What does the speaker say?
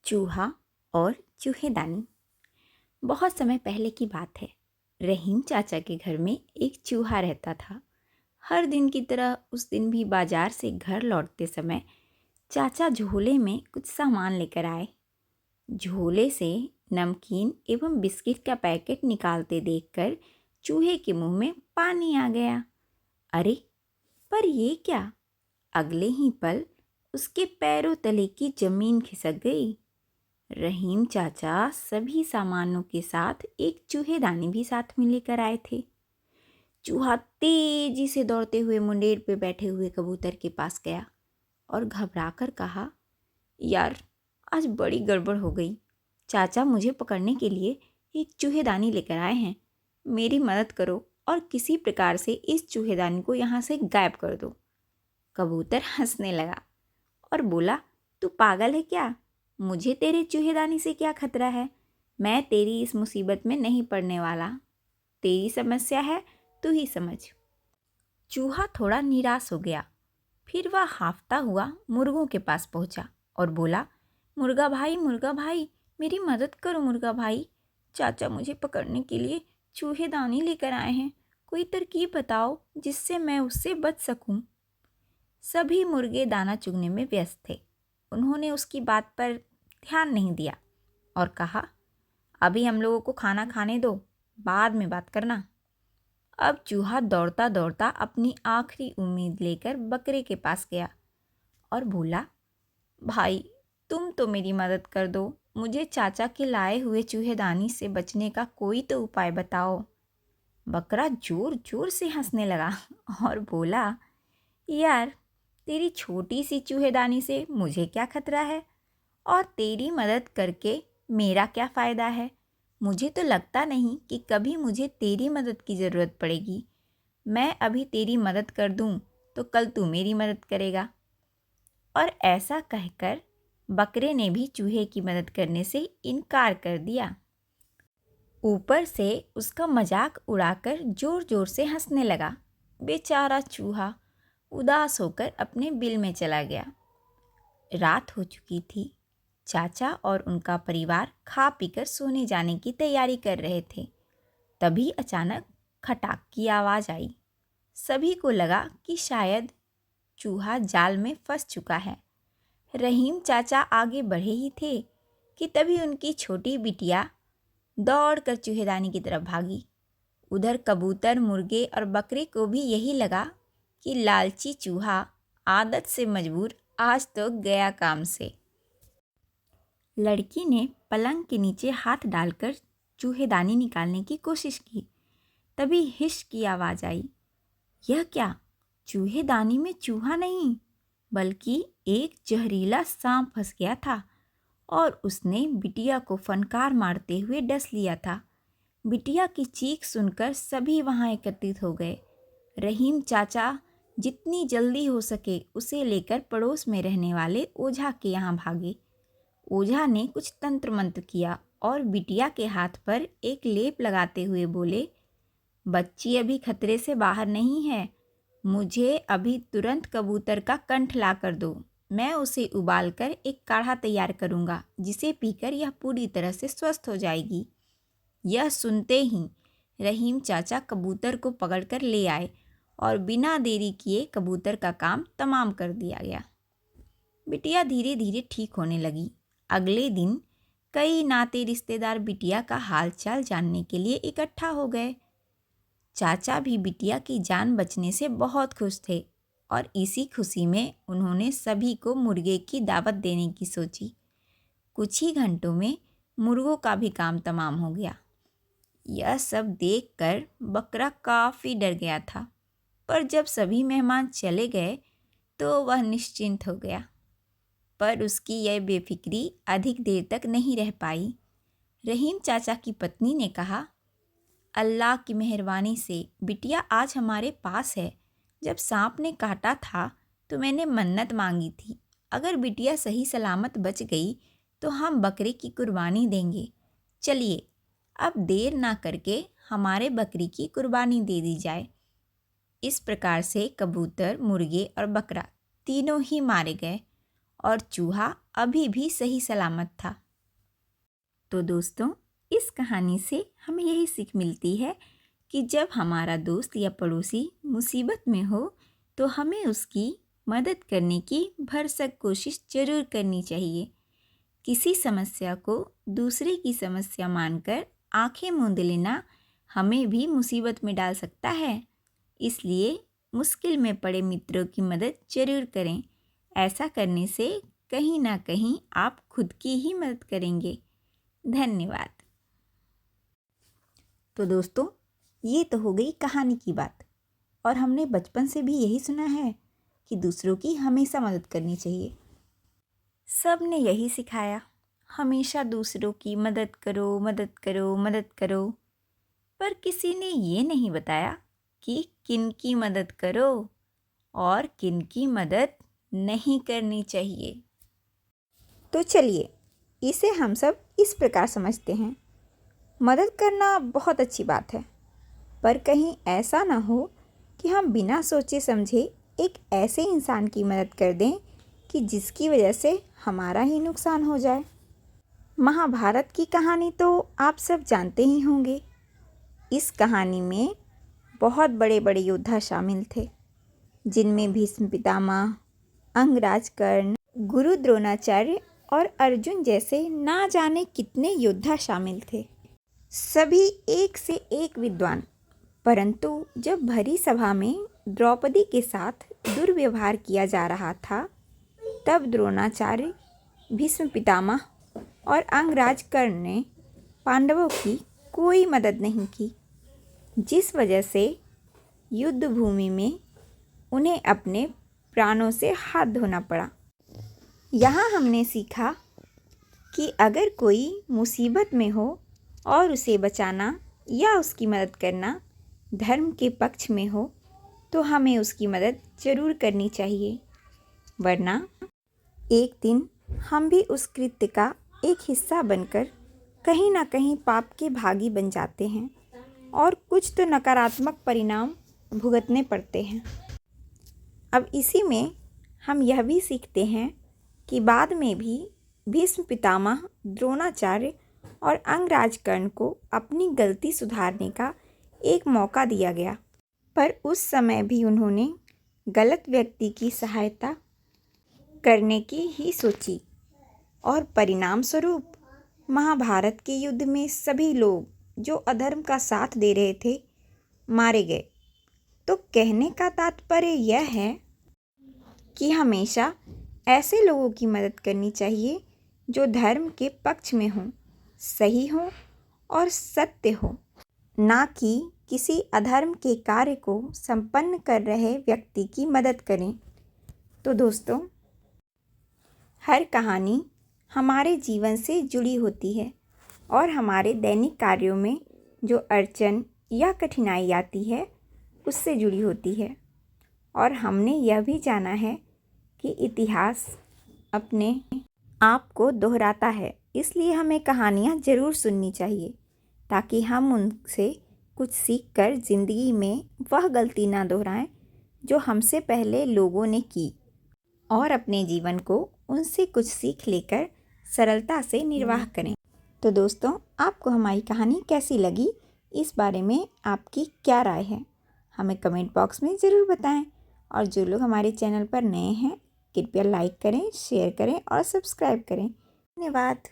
चूहा और चूहेदानी। बहुत समय पहले की बात है। रहीम चाचा के घर में एक चूहा रहता था। हर दिन की तरह उस दिन भी बाजार से घर लौटते समय चाचा झोले में कुछ सामान लेकर आए। झोले से नमकीन एवं बिस्किट का पैकेट निकालते देखकर चूहे के मुंह में पानी आ गया। अरे, पर ये क्या? अगले ही पल उसके पैरों तले की जमीन खिसक गई। रहीम चाचा सभी सामानों के साथ एक चूहेदानी भी साथ में लेकर आए थे। चूहा तेजी से दौड़ते हुए मुंडेर पे बैठे हुए कबूतर के पास गया और घबराकर कहा, यार, आज बड़ी गड़बड़ हो गई। चाचा मुझे पकड़ने के लिए एक चूहेदानी लेकर आए हैं। मेरी मदद करो और किसी प्रकार से इस चूहेदानी को यहाँ से गायब कर दो। कबूतर हंसने लगा और बोला, तू पागल है क्या? मुझे तेरे चूहेदानी से क्या खतरा है? मैं तेरी इस मुसीबत में नहीं पड़ने वाला। तेरी समस्या है, तू ही समझ। चूहा थोड़ा निराश हो गया। फिर वह हांफता हुआ मुर्गों के पास पहुंचा और बोला, मुर्गा भाई, मेरी मदद करो मुर्गा भाई। चाचा मुझे पकड़ने के लिए चूहेदानी लेकर आए हैं। कोई तरकीब बताओ जिससे मैं उससे बच सकूं। सभी मुर्गे दाना चुगने में व्यस्त थे। उन्होंने उसकी बात पर ध्यान नहीं दिया और कहा, अभी हम लोगों को खाना खाने दो, बाद में बात करना। अब चूहा दौड़ता दौड़ता अपनी आखिरी उम्मीद लेकर बकरे के पास गया और बोला, भाई, तुम तो मेरी मदद कर दो। मुझे चाचा के लाए हुए चूहेदानी से बचने का कोई तो उपाय बताओ। बकरा जोर जोर से हंसने लगा और बोला, यार, तेरी छोटी सी चूहेदानी से मुझे क्या खतरा है और तेरी मदद करके मेरा क्या फ़ायदा है? मुझे तो लगता नहीं कि कभी मुझे तेरी मदद की ज़रूरत पड़ेगी। मैं अभी तेरी मदद कर दूं तो कल तू मेरी मदद करेगा। और ऐसा कहकर बकरे ने भी चूहे की मदद करने से इनकार कर दिया। ऊपर से उसका मजाक उड़ाकर जोर जोर से हंसने लगा। बेचारा चूहा उदास होकर अपने बिल में चला गया। रात हो चुकी थी। चाचा और उनका परिवार खा पीकर सोने जाने की तैयारी कर रहे थे। तभी अचानक खटाक की आवाज़ आई। सभी को लगा कि शायद चूहा जाल में फंस चुका है। रहीम चाचा आगे बढ़े ही थे कि तभी उनकी छोटी बिटिया दौड़कर चूहेदानी की तरफ भागी। उधर कबूतर, मुर्गे और बकरे को भी यही लगा कि लालची चूहा आदत से मजबूर आज तो गया काम से। लड़की ने पलंग के नीचे हाथ डालकर चूहेदानी निकालने की कोशिश की। तभी हिश की आवाज़ आई। यह क्या? चूहेदानी में चूहा नहीं बल्कि एक जहरीला सांप फंस गया था और उसने बिटिया को फनकार मारते हुए डस लिया था। बिटिया की चीख सुनकर सभी वहां एकत्रित हो गए। रहीम चाचा जितनी जल्दी हो सके उसे लेकर पड़ोस में रहने वाले ओझा के यहाँ भागे। ओझा ने कुछ तंत्र मंत्र किया और बिटिया के हाथ पर एक लेप लगाते हुए बोले, बच्ची अभी खतरे से बाहर नहीं है। मुझे अभी तुरंत कबूतर का कंठ ला कर दो। मैं उसे उबालकर एक काढ़ा तैयार करूँगा जिसे पीकर यह पूरी तरह से स्वस्थ हो जाएगी। यह सुनते ही रहीम चाचा कबूतर को पकड़कर ले आए और बिना देरी किए कबूतर का काम तमाम कर दिया गया। बिटिया धीरे धीरे ठीक होने लगी। अगले दिन कई नाते रिश्तेदार बिटिया का हालचाल जानने के लिए इकट्ठा हो गए। चाचा भी बिटिया की जान बचने से बहुत खुश थे और इसी खुशी में उन्होंने सभी को मुर्गे की दावत देने की सोची। कुछ ही घंटों में मुर्गों का भी काम तमाम हो गया। यह सब देखकर बकरा काफ़ी डर गया था, पर जब सभी मेहमान चले गए तो वह निश्चिंत हो गया। पर उसकी यह बेफिक्री अधिक देर तक नहीं रह पाई। रहीम चाचा की पत्नी ने कहा, अल्लाह की मेहरबानी से बिटिया आज हमारे पास है। जब सांप ने काटा था तो मैंने मन्नत मांगी थी। अगर बिटिया सही सलामत बच गई तो हम बकरे की कुर्बानी देंगे। चलिए, अब देर ना करके हमारे बकरी की कुर्बानी दे दी जाए। इस प्रकार से कबूतर, मुर्गे और बकरा तीनों ही मारे गए और चूहा अभी भी सही सलामत था। तो दोस्तों, इस कहानी से हमें यही सीख मिलती है कि जब हमारा दोस्त या पड़ोसी मुसीबत में हो तो हमें उसकी मदद करने की भरसक कोशिश जरूर करनी चाहिए। किसी समस्या को दूसरे की समस्या मानकर आंखें मूंद लेना हमें भी मुसीबत में डाल सकता है। इसलिए मुश्किल में पड़े मित्रों की मदद जरूर करें। ऐसा करने से कहीं ना कहीं आप खुद की ही मदद करेंगे। धन्यवाद। तो दोस्तों, ये तो हो गई कहानी की बात, और हमने बचपन से भी यही सुना है कि दूसरों की हमेशा मदद करनी चाहिए। सब ने यही सिखाया, हमेशा दूसरों की मदद करो, मदद करो, मदद करो। पर किसी ने ये नहीं बताया कि किन की मदद करो और किन की मदद नहीं करनी चाहिए। तो चलिए, इसे हम सब इस प्रकार समझते हैं। मदद करना बहुत अच्छी बात है, पर कहीं ऐसा ना हो कि हम बिना सोचे समझे एक ऐसे इंसान की मदद कर दें कि जिसकी वजह से हमारा ही नुकसान हो जाए। महाभारत की कहानी तो आप सब जानते ही होंगे। इस कहानी में बहुत बड़े बड़े योद्धा शामिल थे, जिनमें भीष्म पितामह, अंगराज कर्ण, गुरु द्रोणाचार्य और अर्जुन जैसे ना जाने कितने योद्धा शामिल थे। सभी एक से एक विद्वान। परंतु जब भरी सभा में द्रौपदी के साथ दुर्व्यवहार किया जा रहा था, तब द्रोणाचार्य, भीष्म पितामह और अंगराज कर्ण ने पांडवों की कोई मदद नहीं की, जिस वजह से युद्ध भूमि में उन्हें अपने प्राणों से हाथ धोना पड़ा। यहाँ हमने सीखा कि अगर कोई मुसीबत में हो और उसे बचाना या उसकी मदद करना धर्म के पक्ष में हो तो हमें उसकी मदद जरूर करनी चाहिए, वरना एक दिन हम भी उस कृत्य का एक हिस्सा बनकर कहीं ना कहीं पाप के भागी बन जाते हैं और कुछ तो नकारात्मक परिणाम भुगतने पड़ते हैं। अब इसी में हम यह भी सीखते हैं कि बाद में भी भीष्म पितामह, द्रोणाचार्य और अंगराज कर्ण को अपनी गलती सुधारने का एक मौका दिया गया, पर उस समय भी उन्होंने गलत व्यक्ति की सहायता करने की ही सोची और परिणाम स्वरूप महाभारत के युद्ध में सभी लोग जो अधर्म का साथ दे रहे थे मारे गए। तो कहने का तात्पर्य यह है कि हमेशा ऐसे लोगों की मदद करनी चाहिए जो धर्म के पक्ष में हों, सही हों और सत्य हो, ना कि किसी अधर्म के कार्य को संपन्न कर रहे व्यक्ति की मदद करें। तो दोस्तों, हर कहानी हमारे जीवन से जुड़ी होती है और हमारे दैनिक कार्यों में जो अड़चन या कठिनाई आती है उससे जुड़ी होती है। और हमने यह भी जाना है कि इतिहास अपने आप को दोहराता है, इसलिए हमें कहानियाँ ज़रूर सुननी चाहिए ताकि हम उनसे कुछ सीख कर ज़िंदगी में वह गलती ना दोहराएं जो हमसे पहले लोगों ने की, और अपने जीवन को उनसे कुछ सीख लेकर सरलता से निर्वाह करें। तो दोस्तों, आपको हमारी कहानी कैसी लगी, इस बारे में आपकी क्या राय है, हमें कमेंट बॉक्स में ज़रूर बताएं। और जो लोग हमारे चैनल पर नए हैं, कृपया लाइक करें, शेयर करें और सब्सक्राइब करें। धन्यवाद।